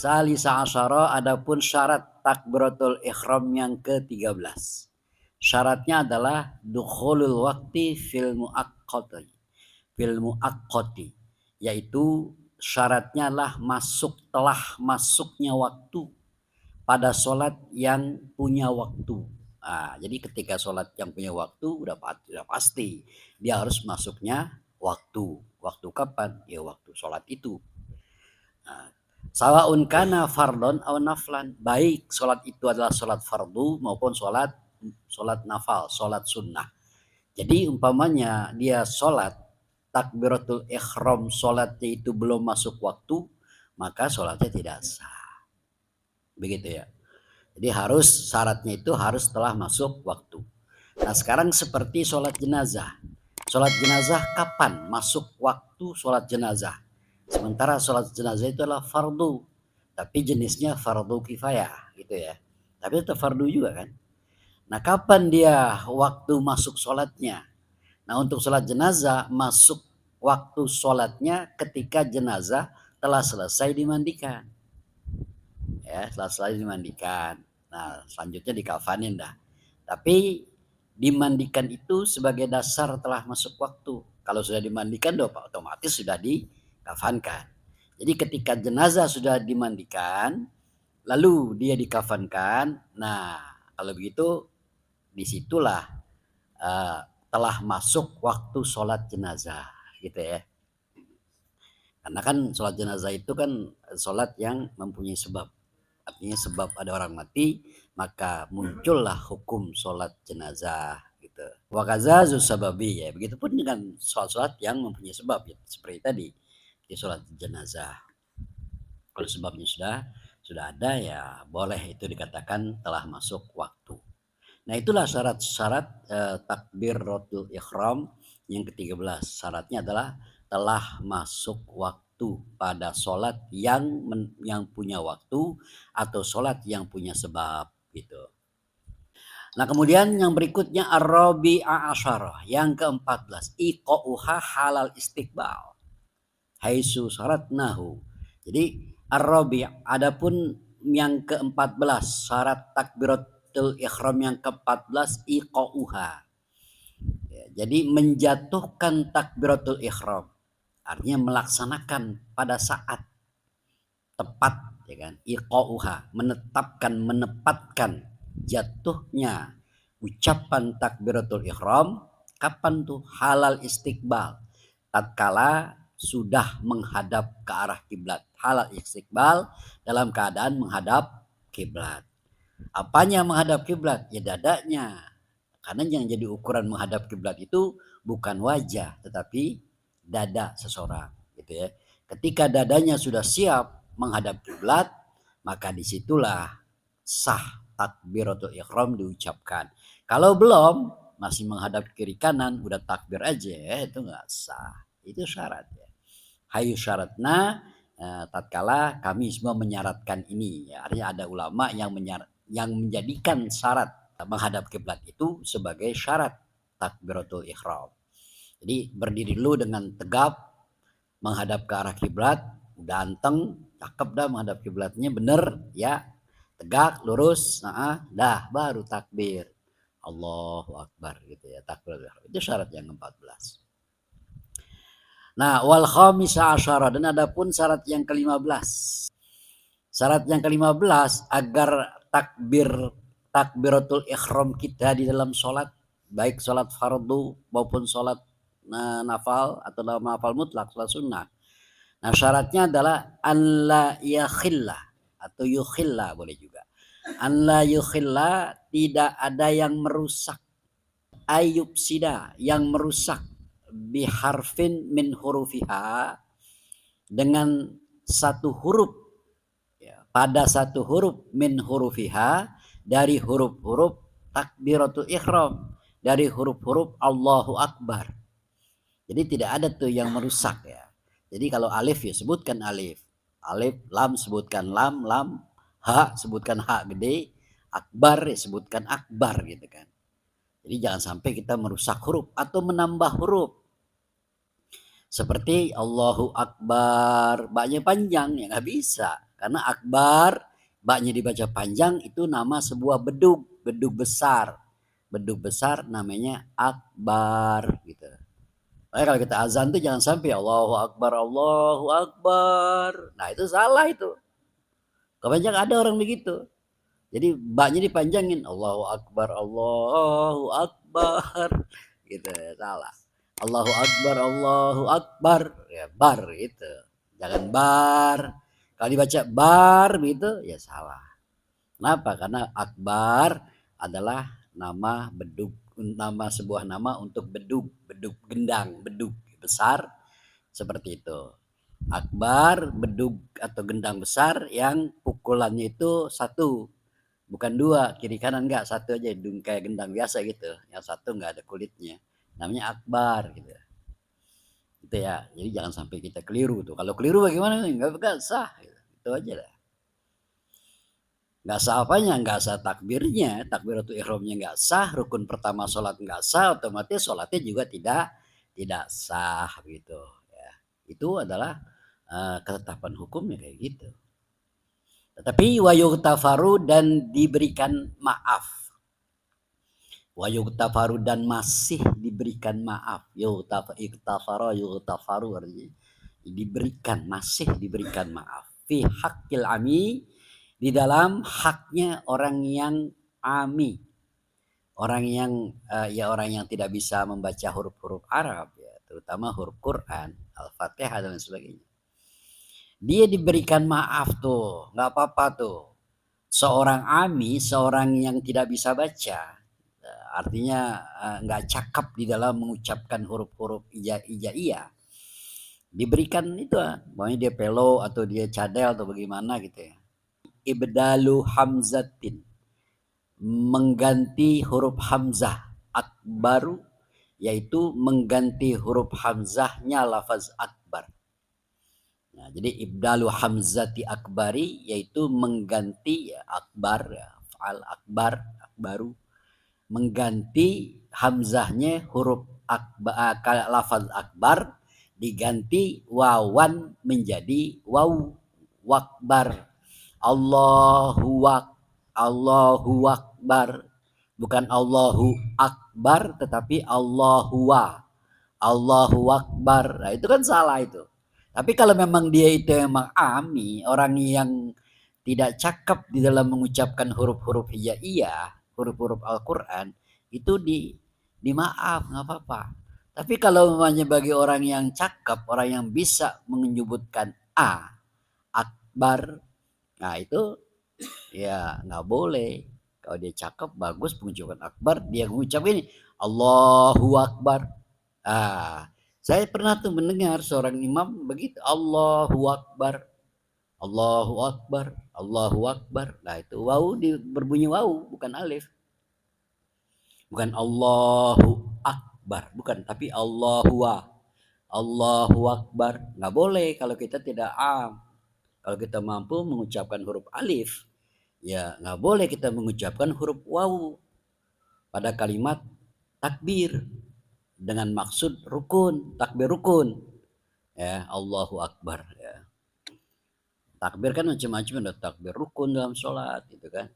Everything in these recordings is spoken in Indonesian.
Salisa asyara adapun syarat takbiratul ihram yang ke-13. Syaratnya adalah dukhulul waqti fil muaqqati. Fil muaqqati yaitu syaratnya lah telah masuknya waktu pada sholat yang punya waktu. Nah, jadi ketika sholat yang punya waktu udah pasti dia harus masuknya waktu. Waktu kapan? Ya waktu sholat itu. Nah, sawaun kana fardon aw naflan. Baik sholat itu adalah sholat fardu maupun sholat nafal, sholat sunnah. Jadi umpamanya dia sholat takbiratul ihram, sholatnya itu belum masuk waktu, maka sholatnya tidak sah. Begitu ya. Jadi syaratnya itu harus telah masuk waktu. Nah sekarang seperti sholat jenazah. Sholat jenazah kapan masuk waktu sholat jenazah? Sementara sholat jenazah itu adalah fardu. Tapi jenisnya fardu kifayah gitu ya. Tapi itu fardu juga kan. Nah kapan dia waktu masuk sholatnya? Nah untuk sholat jenazah masuk waktu sholatnya ketika jenazah telah selesai dimandikan. Ya, setelah selesai dimandikan. Nah, selanjutnya dikafanin dah. Tapi dimandikan itu sebagai dasar telah masuk waktu. Kalau sudah dimandikan, otomatis sudah dikafankan. Jadi ketika jenazah sudah dimandikan, lalu dia dikafankan. Nah, kalau begitu disitulah telah masuk waktu sholat jenazah, gitu ya. Karena kan sholat jenazah itu kan sholat yang mempunyai sebab. Artinya sebab ada orang mati, maka muncullah hukum sholat jenazah gitu. Wa kazazu sababi ya. Begitupun dengan sholat yang mempunyai sebab ya. Seperti tadi di sholat jenazah. Kalau sebabnya sudah ada ya boleh itu dikatakan telah masuk waktu. Nah itulah syarat-syarat takbiratul ihram yang ke-13. Syaratnya adalah telah masuk waktu pada sholat yang punya waktu atau sholat yang punya sebab gitu. Nah kemudian yang berikutnya ar-rabi'a asyarah yang ke-14 iqa'uha halal istiqbal haitsu syaratnahu. Jadi ar-rabi' adapun yang ke-14 syarat takbiratul ihram yang ke-14 iqa'uha. Ya, jadi menjatuhkan takbiratul ihram artinya melaksanakan pada saat tepat ya kan iqa'uha menempatkan jatuhnya ucapan takbiratul ihram kapan tuh halal istiqbal tatkala sudah menghadap ke arah kiblat. Halal istiqbal dalam keadaan menghadap kiblat. Apanya menghadap kiblat? Ya dadanya. Karena yang jadi ukuran menghadap kiblat itu bukan wajah tetapi dada seseorang gitu ya. Ketika dadanya sudah siap menghadap kiblat, maka disitulah sah takbiratul ihram diucapkan. Kalau belum masih menghadap kiri kanan udah takbir aja ya, itu nggak sah. Itu syarat ya. Hayu syaratna tatkala kami semua menyaratkan ini ya. Artinya ada ulama yang menjadikan syarat menghadap kiblat itu sebagai syarat takbiratul ihram. Jadi berdiri dulu dengan tegap menghadap ke arah kiblat, udah anteng, cakep dah menghadap kiblatnya bener ya. Tegak, lurus, dah baru takbir. Allahu Akbar gitu ya, takbir. Itu syarat yang ke-14. Nah, wal khamisa asyara dan adapun syarat yang ke-15. Syarat yang ke-15 agar takbiratul ihram kita di dalam sholat, baik sholat fardu maupun sholat nafal atau nafal mutlak, sholat sunnah. Nah syaratnya adalah an la yakhilla atau yukhilla boleh juga. An la yukhilla tidak ada yang merusak. Ayub sida yang merusak biharfin min hurufiha dengan satu huruf ya, pada satu huruf min hurufiha dari huruf-huruf takbiratul ihram dari huruf-huruf Allahu Akbar. Jadi tidak ada tuh yang merusak ya. Jadi kalau alif ya sebutkan alif. Alif, lam sebutkan lam, ha sebutkan ha gede, akbar ya sebutkan akbar gitu kan. Jadi jangan sampai kita merusak huruf atau menambah huruf. Seperti Allahu Akbar, banyak panjang ya nggak bisa. Karena akbar, baknya dibaca panjang itu nama sebuah bedug, bedug besar. Bedug besar namanya akbar gitu. Makanya kalau kita azan tuh jangan sampai Allahu Akbar, Allahu Akbar. Nah itu salah itu. Kebanyakan ada orang begitu. Jadi baknya dipanjangin Allahu Akbar, Allahu Akbar. Gitu, salah. Allahu Akbar, Allahu Akbar. Ya bar itu. Jangan bar. Kalau dibaca bar gitu ya salah. Kenapa? Karena akbar adalah nama bedug, nama sebuah nama untuk bedug, bedug gendang, bedug besar seperti itu. Akbar, bedug atau gendang besar yang pukulannya itu satu, bukan dua, kiri kanan enggak, satu aja, kayak gendang biasa gitu. Yang satu enggak ada kulitnya. Namanya akbar gitu. Itu ya. Jadi jangan sampai kita keliru tuh. Kalau keliru bagaimana? Enggak sah. Gitu. Itu aja lah. Nggak sah apanya, nggak sah takbirnya, takbiratul ihramnya nggak sah, rukun pertama sholat nggak sah, otomatis sholatnya juga tidak sah gitu ya. Itu adalah ketetapan hukumnya kayak gitu. Tetapi wayugtafaru dan diberikan maaf. Wayugtafaru dan masih diberikan maaf. Yugtafaru artinya diberikan, masih diberikan maaf. Fi haqqil ami, di dalam haknya orang yang ami, orang yang orang yang tidak bisa membaca huruf-huruf Arab ya, terutama huruf Quran, Al-Fatihah dan sebagainya. Dia diberikan maaf tuh, nggak apa-apa tuh. Seorang ami, seorang yang tidak bisa baca, artinya nggak cakap di dalam mengucapkan huruf-huruf iya, diberikan itu, maunya dia pelo atau dia cadel atau bagaimana gitu ya. Ibdalu hamzatin, mengganti huruf hamzah, akbaru yaitu mengganti huruf hamzahnya lafaz akbar. Nah, jadi ibdalu hamzati akbari yaitu mengganti ya, akbar ya, faal akbar, akbaru, mengganti hamzahnya huruf akbar, lafaz akbar diganti wawan menjadi waw, wakbar. Allahu Akbar, bukan Allahu Akbar tetapi Allahu Akbar. Nah, itu kan salah itu. Tapi kalau memang dia itu memang ami, orang yang tidak cakap di dalam mengucapkan huruf-huruf hijaiyah, huruf-huruf Al-Qur'an, itu di maaf, nggak apa-apa. Tapi kalau memangnya bagi orang yang cakap, orang yang bisa menyebutkan akbar, nah itu ya nggak boleh. Kalau dia cakep bagus pengucapan akbar, dia mengucap ini Allahu Akbar. Saya pernah tuh mendengar seorang imam begitu, Allahu Akbar, Allahu Akbar, Allahu Akbar. Nah itu waw berbunyi waw, bukan alif, bukan Allahu Akbar, bukan, tapi Allahu Akbar. Nggak boleh kalau kita tidak Kalau kita mampu mengucapkan huruf alif, ya nggak boleh kita mengucapkan huruf waw pada kalimat takbir dengan maksud rukun, takbir rukun. Ya, Allahu Akbar. Ya. Takbir kan macam-macam, ada takbir rukun dalam sholat, gitu kan.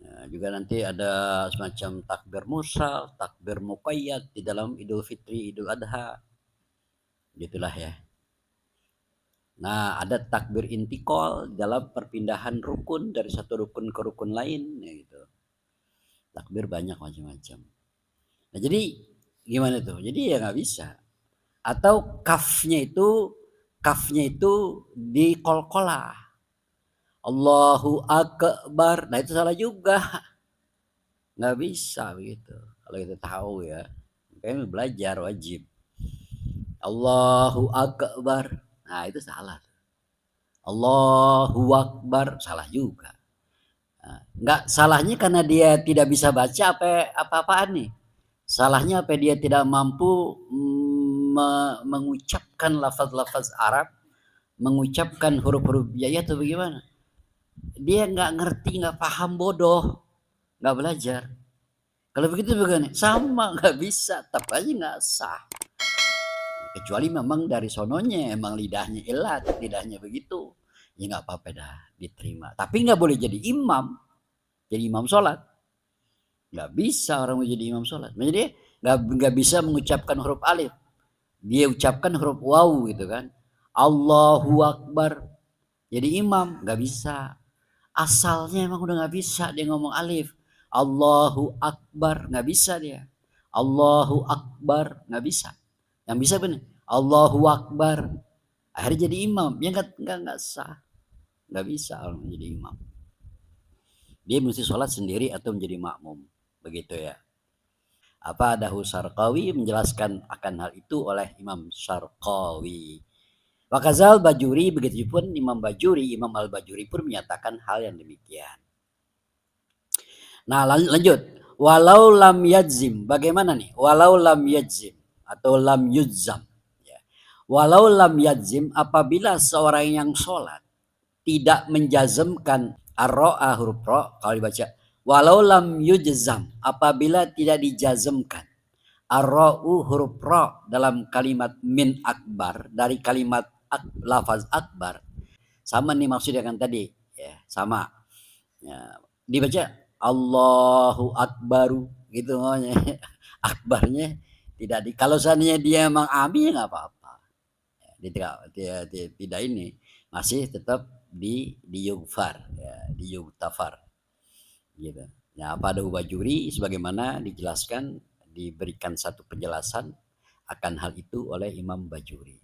Ya, juga nanti ada semacam takbir mursal, takbir muqayyad di dalam Idul Fitri, Idul Adha, gitulah ya. Nah, ada takbir intikal dalam perpindahan rukun dari satu rukun ke rukun lain, ya gitu. Takbir banyak macam-macam. Nah, jadi gimana tuh? Jadi ya nggak bisa. Atau kafnya itu di kol-kolah. Allahu Akbar. Nah, itu salah juga. Nggak bisa begitu. Kalau kita tahu ya. Makanya belajar wajib. Allahu Akbar. Nah, itu salah. Allahu Akbar, salah juga. Enggak, salahnya karena dia tidak bisa baca apa-apaan nih. Salahnya apa, dia tidak mampu mengucapkan lafaz-lafaz Arab, mengucapkan huruf-huruf hijaiyah atau bagaimana. Dia nggak ngerti, nggak paham, bodoh, nggak belajar. Kalau begitu bagaimana? Sama, nggak bisa, tetap aja nggak sah. Kecuali memang dari sononya emang lidahnya ilat, lidahnya begitu, ya nggak apa-apa dah, diterima. Tapi nggak boleh jadi imam sholat. Nggak bisa orang mau jadi imam sholat. Jadi nggak bisa mengucapkan huruf alif. Dia ucapkan huruf waw gitu kan. Allahu Akbar. Jadi imam nggak bisa. Asalnya emang udah nggak bisa dia ngomong alif. Allahu Akbar nggak bisa dia. Allahu Akbar nggak bisa. Yang bisa benar. Allahu Akbar. Akhirnya jadi imam. Ya nggak sah. Nggak bisa orang menjadi imam. Dia mesti sholat sendiri atau menjadi makmum. Begitu ya. Apa Dahu Sarqawi menjelaskan akan hal itu oleh Imam Sarqawi. Wakazal Bajuri, begitu pun Imam Bajuri, Imam Al-Bajuri pun menyatakan hal yang demikian. Nah lanjut. Walau lam yadzim. Bagaimana nih? Walau lam yadzim. Atau lam yudzam. Ya. Walau lam yadzim. Apabila seorang yang sholat tidak menjazmkan ar-ro'a huruf ro. Kalau dibaca. Walau lam yujzam. Apabila tidak dijazmkan ar-ro'u huruf ro dalam kalimat min akbar. Dari kalimat lafaz akbar. Sama nih maksudnya kan tadi. Ya, sama. Ya, dibaca Allahu Akbaru gitu namanya. Akbarnya tidak di kalau seandainya dia emang ami ya nggak apa-apa. Tidak ini masih tetap di yugfar ya, di yugtafar gitu. Ya pada Ubajuri sebagaimana dijelaskan diberikan satu penjelasan akan hal itu oleh Imam Bajuri.